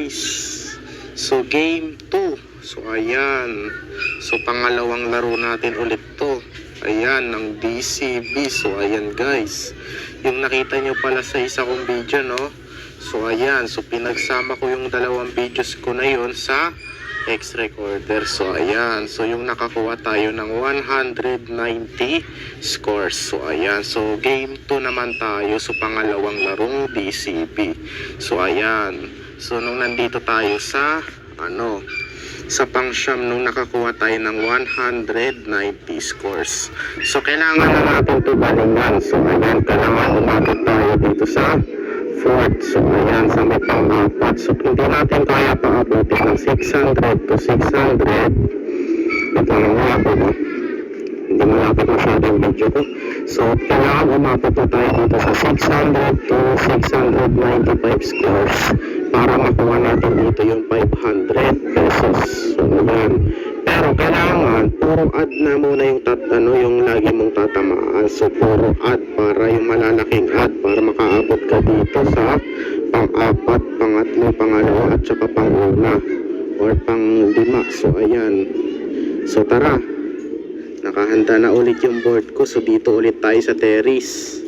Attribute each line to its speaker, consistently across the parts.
Speaker 1: guys. So game 2. So ayan. So pangalawang laro natin ulit to. Ayan, ng DCB. So ayan guys. Yung nakita nyo pala sa isa kong video, no? So ayan. So pinagsama ko yung dalawang videos ko na yun sa X recorder. So ayan. So yung nakakuha tayo ng 190 scores. So ayan. So game 2 naman tayo. So pangalawang larong DCB. So ayan. So nung nandito tayo sa sa pang-siyam nung nakakuha tayo ng 190 scores. So kailangan na natin ito balingan. So ayan, kailangan umabot tayo dito sa 4th. So ayan, sa may pang-apat. So hindi natin kaya pang-abutin ng 600 to 600. Ito lang nga po ba? Hindi malapit masyado yung video ko. So kailangan umabot na tayo dito sa 600 to 695 scores para makuha natin dito yung 500 pesos. So ayan. Pero kailangan puro add na muna yung yung lagi mong tatamaan. So puro add para yung malalaking add para makaabot ka dito sa pang-apat, pangatlo, pangalawa at saka pang-una or pang-lima. So ayan. So tara. Nakahanda na ulit yung board ko. So dito ulit tayo sa terrace.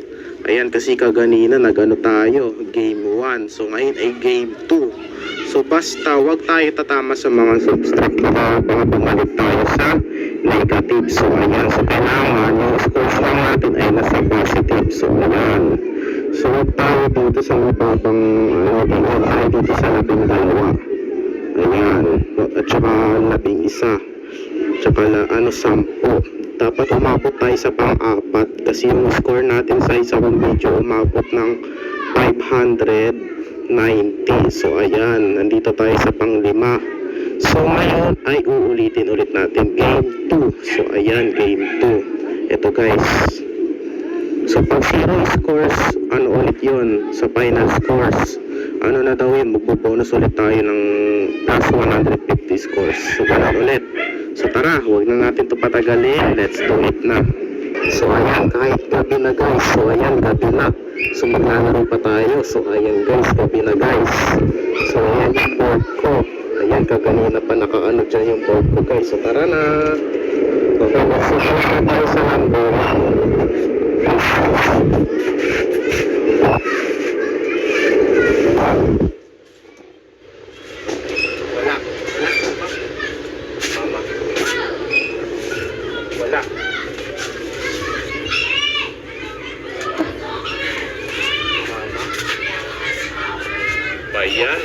Speaker 1: Ayan, kasi kaganina nagano tayo, game 1. So ngayon ay game 2. So basta wag tayo tatama sa mga subtract, baka bumalik tayo sa negative. So ayan, so kailangan yung scores lang natin ay nasa positive. So ayan. So wag tayo dito sa mababang ay dito sa 12. Ayan. At saka 11. Tsaka 10. Dapat umabot tayo sa pang-apat kasi yung score natin sa isang video umabot ng 590. So ayan, nandito tayo sa pang-5. So ngayon ay uulitin ulit natin game 2. So ayan, game 2. Ito guys. So pag 0 scores, ulit yun sa final scores. Na daw yun, magbubonus ulit tayo ng plus 150 scores. So ganun ulit. So tara, huwag na natin ito patagalin. Let's do it na. So ayan, kahit gabi na guys. So ayan, gabi na. So maglalaro pa tayo. So ayan guys, gabi na guys. So ayan yung board ko. Ayan, kaganina pa nakaano dyan yung board ko guys. So tara na. Okay, let's go na tayo sa number 1. Ayan,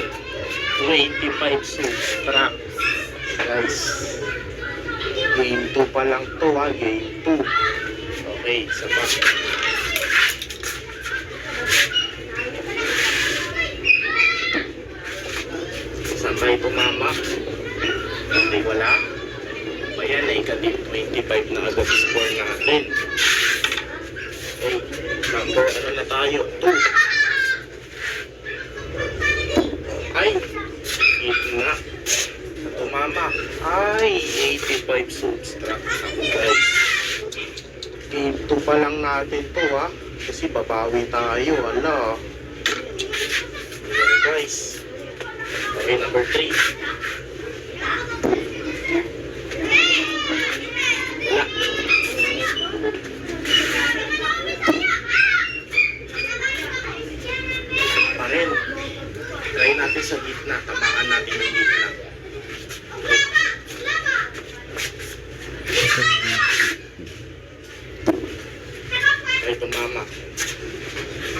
Speaker 1: 25 subtract guys. Game 2 pa lang to ha, game 2. Okay, sabay. Sabay tumama. Hindi wala. Ayan, negative 25 na agad score natin. Okay, number na tayo? 2. Ay, 8 nga. Tumama. Ay, 85 subtract. Ako guys. Game 2 pa lang natin to ha. Kasi babawi tayo. Ala. Ayan guys. Okay, number 3. Wala. Pa rin. Try natin sa gitna. Tamaan natin yung gitna. Try tumama.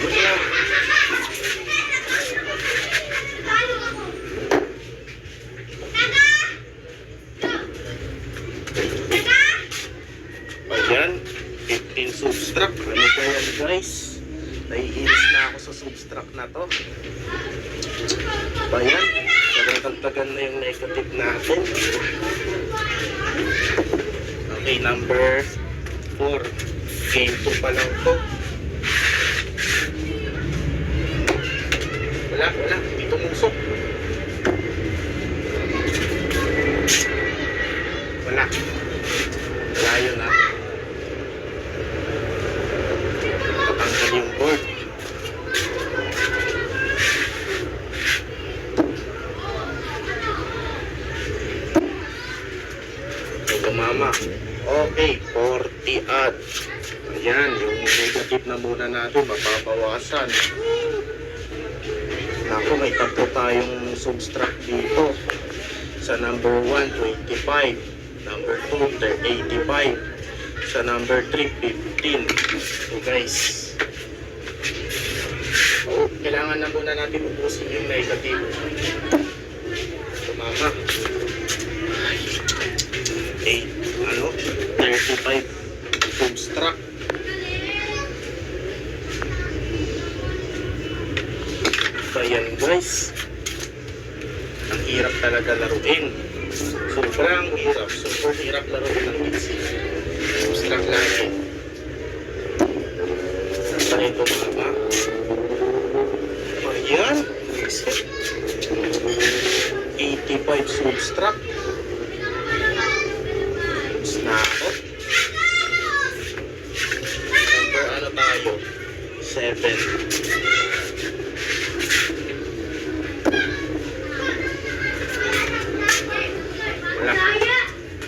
Speaker 1: Wala. Ayan. 15 subtract. Ano ba yan guys? Naiinis na ako sa subtract na to. Ayan, nagagdagan na yung negative natin. Okay, number 4. Game 2 pa lang to. Wala, hindi tumusok. Wala yun ha. Tatanggal yung board. Tumama. Okay, 40 add. Ayan, yung negative na muna natin, mapapawasan. Ako, may tatlo tayong subtract dito. Sa number 1, 25. Number 2, 85. Sa number 3, 15. So guys, kailangan na muna natin ubusin yung negative. Tumama. 35 subtract. Ayan guys, ang hirap talaga laruin. Sobrang hirap, super hirap laruin ng PC. Subtract lagi. Saan tayo tumama? Ayan, 85 subtract. Snapot. Number ano tayo? 7.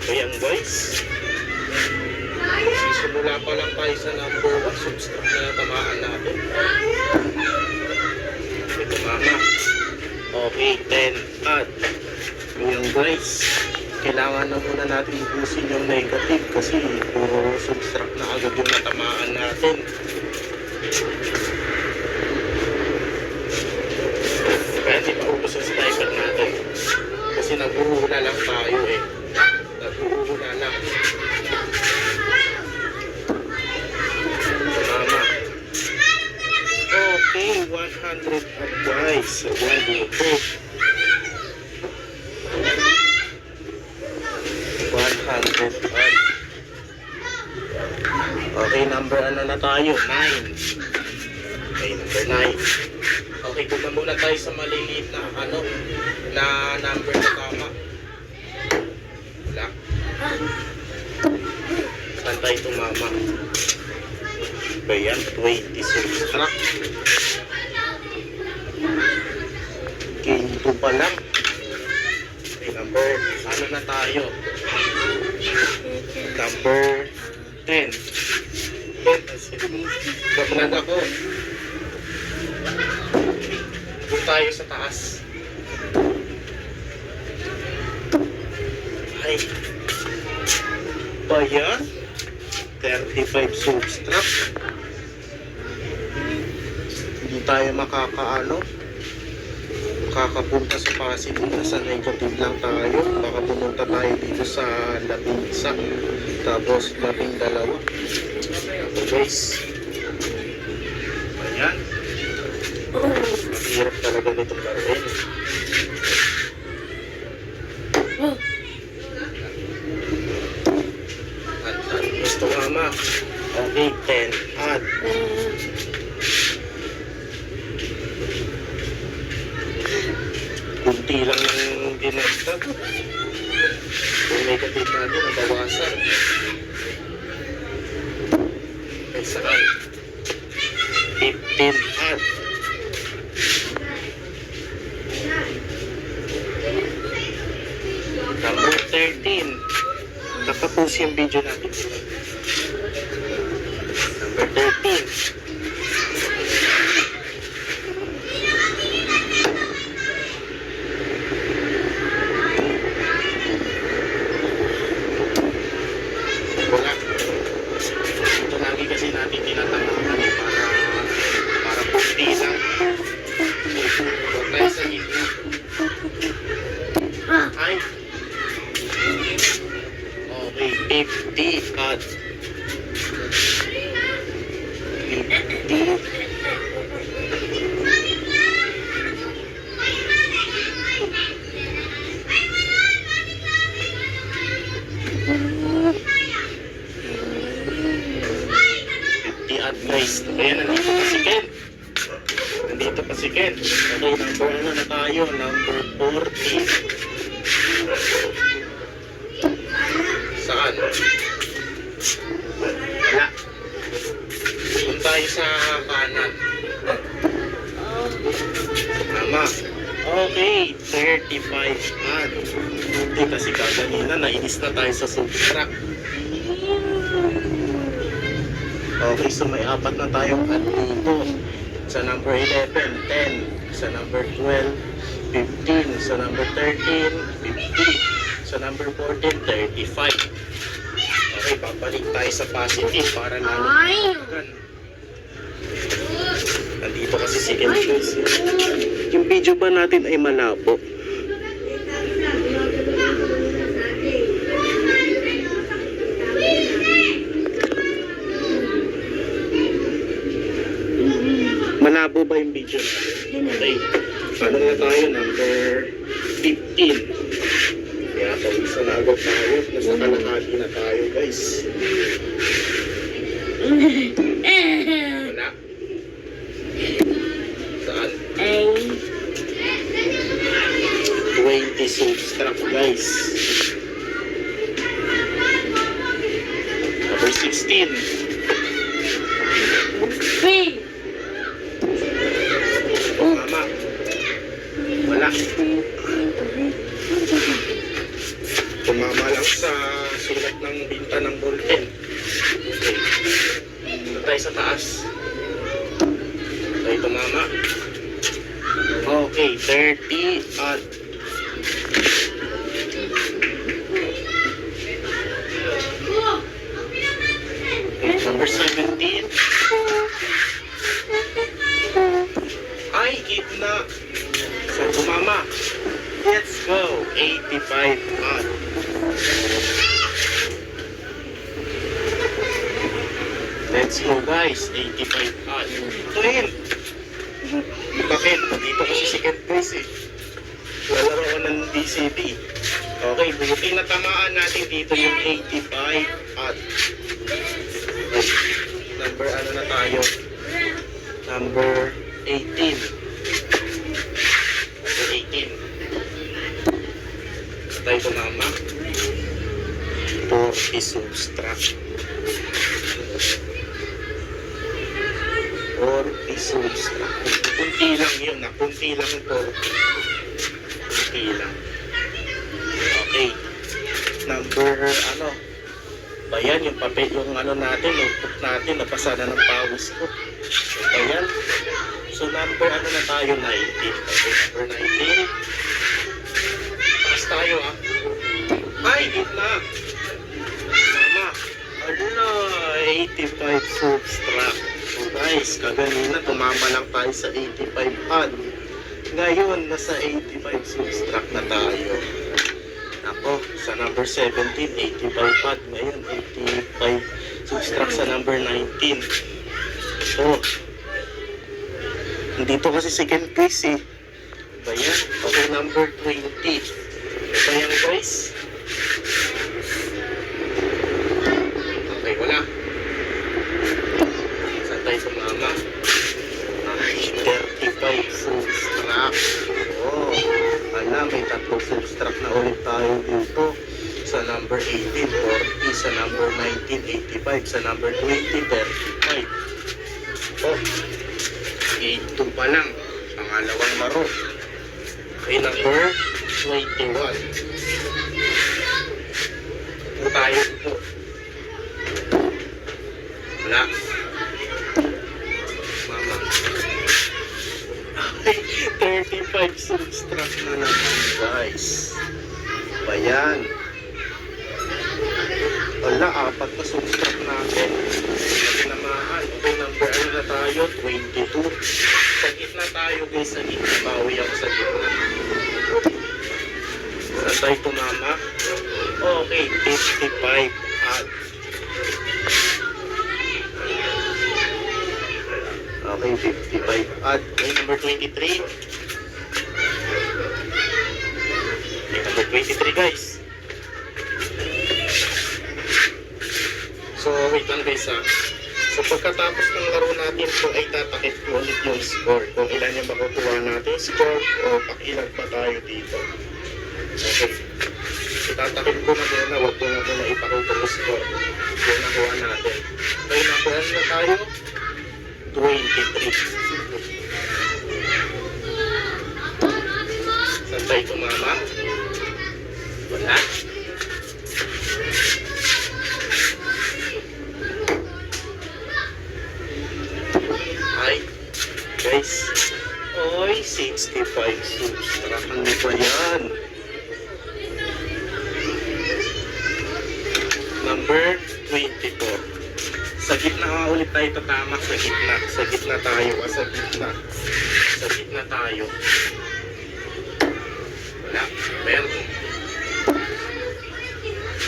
Speaker 1: Ayan guys, sisimula pa lang tayo sa number 1, subtract na natamaan natin. Ito mama. Okay, 10 add. Ayan guys, kailangan na muna natin ubusin yung negative kasi puro subtract na agad yung natamaan natin. Kaya hindi maubos yung sniper natin kasi nagbuhula lang tayo eh. Nagbuhula lang. Mama. Okay, 100 at guys. 1 dito. 100 at. Okay, number ano na tayo? 9. Okay, number 9. Okay, kuha muna tayo sa maliliit na ano, na number na tama. Wala. Saan tayo tumama? Ba yan? 20 subtract. Okay, ito pa lang. Okay, number, ano na tayo? Number 10. Bablag ako. Doon tayo sa taas. Ay. Ba yan? 35 subtract. Hindi tayo makakapunta sa positive, nasa negative lang tayo. Baka pumunta tayo dito sa 11, tapos 12. Okay guys, ayan, ang hirap talaga nitong laruin. At gusto mama. Okay, 10 add. Kunti lang yung dinagdag. Yung negative natin nabawasan. Ay saan? 15 add. Number 13. Tapos yung video natin. Number 13. Ay. Okay, 50 at 50 at guys. Ayan, nandito pa si Ken. Nandito pa si Ken. Okay, number ano na tayo? Number 40. Saan? Wala. Doon tayo sa kanan. Mama. Okay, 35 ad. Hindi kasi kaganina, nainis na tayo sa subtract. Okay, so may apat na tayong ad dito. Sa number 11, 10. Sa number 12, 15. Sa number 13, 50. Sa number 14, 35. Okay, babalik tayo sa positive para lalo magan. Nandito kasi si Elvis. Yung video ba natin ay malabo? Malabo ba yung video natin? Okay. Ano na tayo? Number 15. Kaya pag-isa na agad tayo. Nasa kalahati na tayo, guys. Wala. Saan? 20 subtract, guys. Number 16. Mama. Wala. Tumama lang sa sulat ng binta ng ballpen. Okay. Ito tayo sa taas. Okay, tumama. Okay, 30 at okay, number 17. Ay, gitna. So, tumama. Let's go. 85 at. Let's go, guys. 85 at. Twin. Bakit? Dito kasi si Ken, guys, eh. Lalaro ko ng DCB. Okay, buti na tamaan natin dito yung 85 at. Number ano na tayo? Number 18. Number 18. Tayo tumama. 40 subtract. 40 subtract. Kunti lang yun. Kunti lang yung 40. Kunti lang. Okay. Number ano? Bayan yung papel, yung ano natin, notebook natin, napasa na ng pawis ko. Ayan. So number ano na tayo? 19. Okay, number 19. Taas tayo, ah. Ay, gitna. Mama. Ano, 85 subtract. So guys, kaganina tumama lang tayo sa 85 ad. Ngayon, nasa 85 subtract na tayo. Ako, sa number 17, 85 ad. Ngayon, 85 subtract sa number 19. So, dito kasi second place eh. Ba yan? Okay, number 20. Ito yan, guys. Okay, wala. Saan tayo sumama? Ay, 35 subtract. Oh, ala, may tatlong subtract na ulit tayo dito. Sa number 18, 40. Sa number 19, 85. Sa number 20, 35. Oh, 82 pa lang. Pangalawang laro. Okay, number 21. Ito tayo dito. Wala. Mama. Ay, 35 subtract na naman, guys. Bayan. Wala, apat na subtract natin. Namaan. Okay, number ano na tayo? 22. Sa gitna tayo, guys. Sa gitna. Bawi ako sa gitna. Saan tayo tumama? Okay, 55 at. Okay, 55 at. Okay, number 23. Okay, number 23, guys. So, wait lang, guys, ha. So, pagkatapos ng laro natin po ay tatakip ko ulit yung score. Kung ilan yung makukuha natin score o pakilan pa tayo dito. Okay. Itatakip ko na muna, huwag ko na muna ipakita yung score. Kung nakuha natin. Okay, nakuha na tayo. 23. Tayo tumama. Wala. Ay, guys. Oy, 65 subs. Ano ba yan? Number 24. Sa gitna nga ulit tayo tatamak. Sa gitna. Sa gitna tayo. Sa gitna. Sa gitna tayo. Wala. Meron.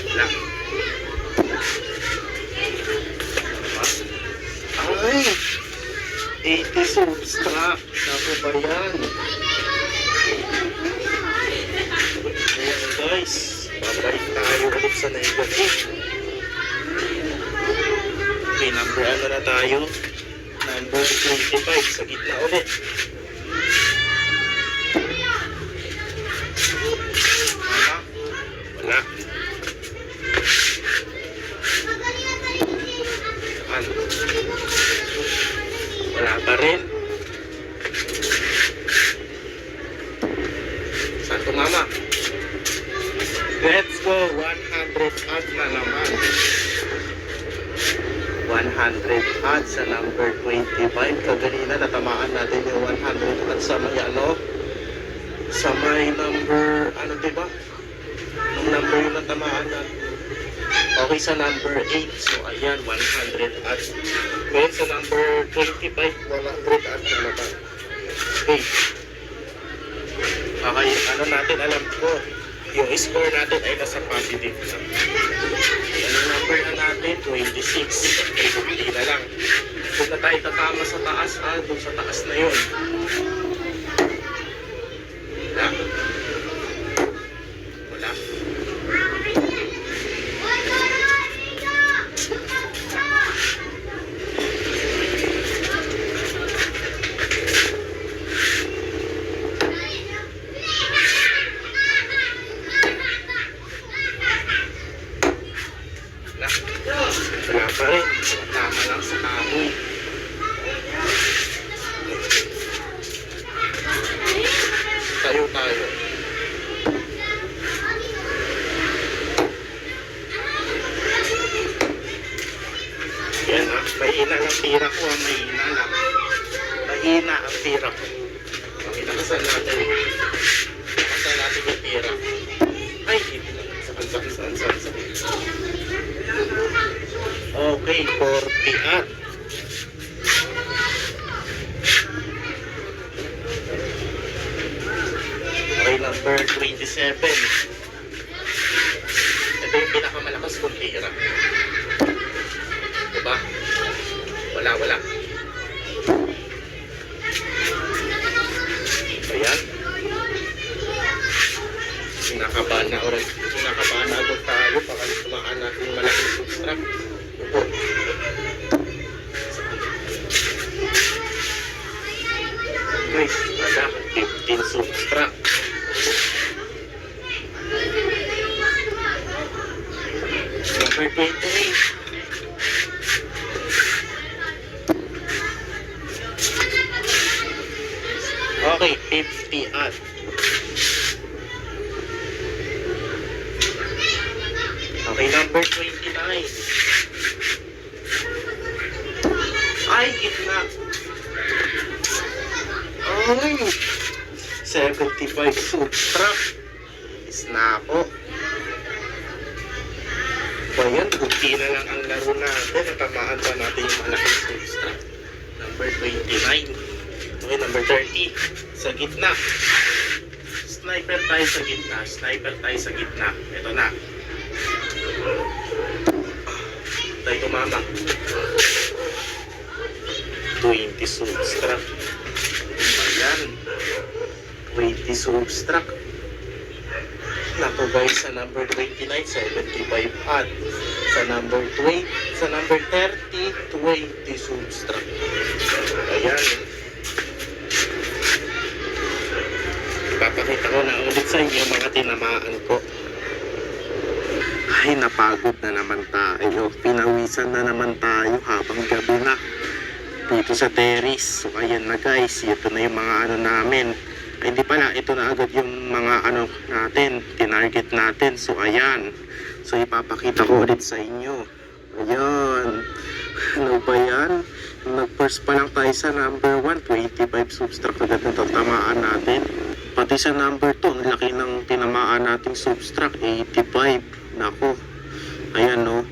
Speaker 1: Wala. Ay! 80 subtract. Ako ba yan? Ayan guys. Babalik tayo ulit sa negative. Okay, number ano na tayo? Number 25. Sa gitna ulit. Wala. Saan? Wala pa rin. Saan tumama? Let's go. 100 add na naman. 100 add sa number 25. Kaganina natamaan natin yung 100 add sa may ano? Sa may number, ano diba? Yung number yung natamaan natin. Okay, sa number 8. So, ayan, 100 add. Ngayon sa number 25, 100 add na naman. Okay. Okay, ano natin alam ko. Yung score natin ay nasa positive na. Anong number na natin? 26. Okay, 50 na lang. Kung na tayo tatama sa taas, doon sa taas na yun. Wala. Wala. Wala pa rin. Tama lang sa kahoy. Tayo. Yan mahina ang tira ko. Mahina lang. Mahina ang tira ko. Pakitakasan natin. Pakitakasan natin yung tira. Ay, hindi lang. Saan. Okay, 40 at. Okay, number 27. Ito yung pinakamalakas kong tira. Diba? Wala. Ayan. Sinakabahan na agad tayo. Baka tumaan natin yung malaking subtract. Ito. Guys, ada 15 subtract. Number 28. Okay, 50 add. Okay, number 29. Ay, gitna. Ay, 75 subtract. Isnako. Bayan, kunti na lang ang laro natin. Natamaan pa natin yung malaking subtract. Number 29. Okay, number 30. Sa gitna. Sniper tayo sa gitna. Ito na. Tayo tumama. 20 subtract. Ayan. 20 subtract. Naku guys, sa number 29, 75 add. Sa number 20, sa number 30, 20 subtract. Ayan. Papakita ko na ulit sa inyo mga tinamaan ko. Ay, napagod na naman tayo. Pinawisan na naman tayo habang gabi na dito sa terrace. So ayan na guys, ito na yung mga ano namin, Ay, hindi pala, ito na agad yung mga ano natin, tinarget natin. So ayan, so ipapakita ko ulit sa inyo. Ayan, ano ba yan? Nag-first pa lang tayo sa number 1, 25 subtract agad na tatamaan natin. Pati sa number 2, ang laki ng tinamaan nating subtract, 85. Nako, ayan no.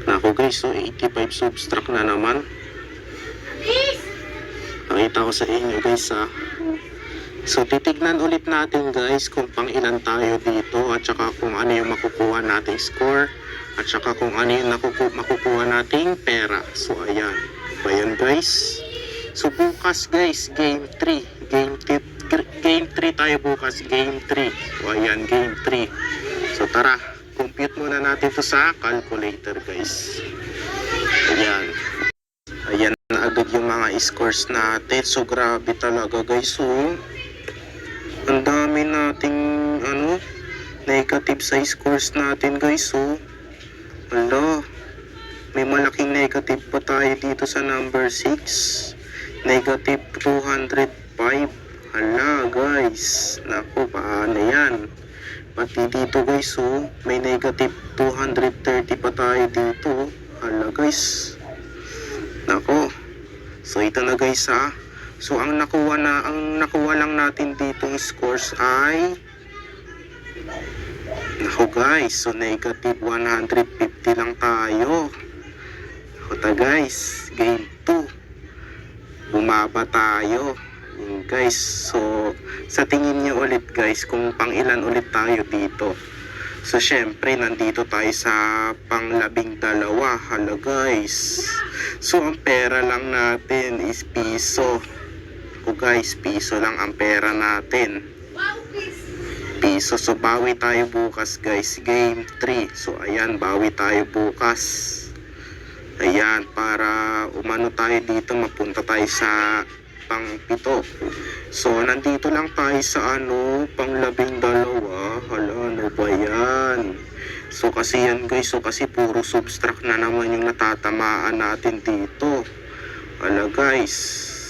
Speaker 1: Nako guys, so 85 subtract na naman. Nakita ko sa inyo guys ha. So titignan ulit natin guys kung pang ilan tayo dito at saka kung ano yung makukuha nating score at saka kung ano yung makukuha nating pera. So ayan, ayan guys. So bukas guys, game 3 tayo bukas, game 3. So ayan, game 3. So tara, compute muna natin to sa calculator guys. Ayan. Ayan na agad yung mga scores natin. So grabe talaga guys. So ang dami nating ano, negative sa scores natin guys. So hala, may malaking negative pa tayo dito sa number 6. Negative 205. Hala guys, naku, paano yan? Pati dito guys, so may negative 230 pa tayo dito. Hala guys, naku. So ito na guys ha. So ang nakuha lang natin ditong scores ay, naku guys, so negative 150 lang tayo. Naku guys, game 2 bumaba tayo. Yun guys, so sa tingin nyo ulit guys kung pang ilan ulit tayo dito. So syempre nandito tayo sa pang 12. Hala guys, so ang pera lang natin is piso. O guys, piso lang ang pera natin, piso. So bawi tayo bukas guys, game 3. So ayan, bawi tayo bukas. Ayan, para umano tayo dito, mapunta tayo sa pang 7. So nandito lang tayo sa ano, pang 12. Hala, ano ba yan? So kasi yan guys, so kasi puro subtract na naman yung natatamaan natin dito. Hala guys,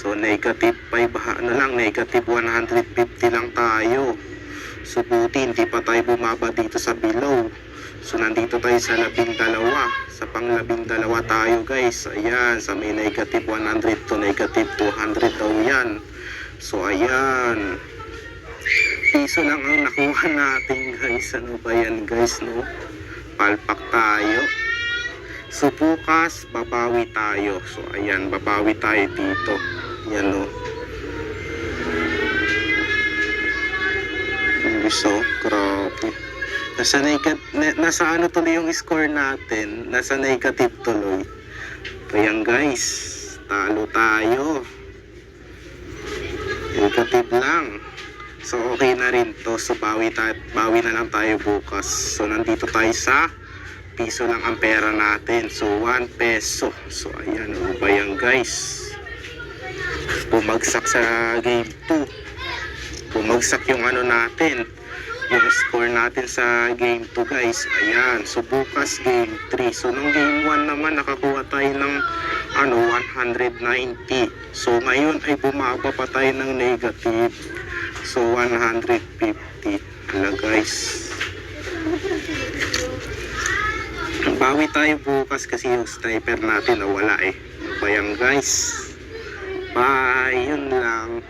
Speaker 1: so negative 5, ano lang, negative 150 lang tayo. So buti hindi pa tayo bumaba dito sa below. So nandito tayo sa 12, sa pang 12 tayo guys. Ayan, sa may negative 100 to negative 200 daw yan. So ayan, piso lang ang nakuha natin guys. Ano ba yan guys no? Palpak tayo. So bukas babawi tayo. So ayan, babawi tayo dito. Yan no. So grabe. Nasa ano tuloy yung score natin, nasa negative tuloy. Ayan guys, talo tayo, negative lang. So okay na rin to. So bawi na lang tayo bukas. So nandito tayo sa piso lang ang pera natin. So 1 peso. So ayan, ano ba yan guys, bumagsak sa game 2. Bumagsak yung ano natin, yung score natin sa game 2 guys. Ayan, so bukas game 3. So nung game 1 naman nakakuha tayo ng ano 190. So ngayon ay bumaba pa tayo ng negative. So 150. Hala guys, bawi tayo bukas kasi yung sniper natin nawala eh. Bayang guys, bye, yun lang.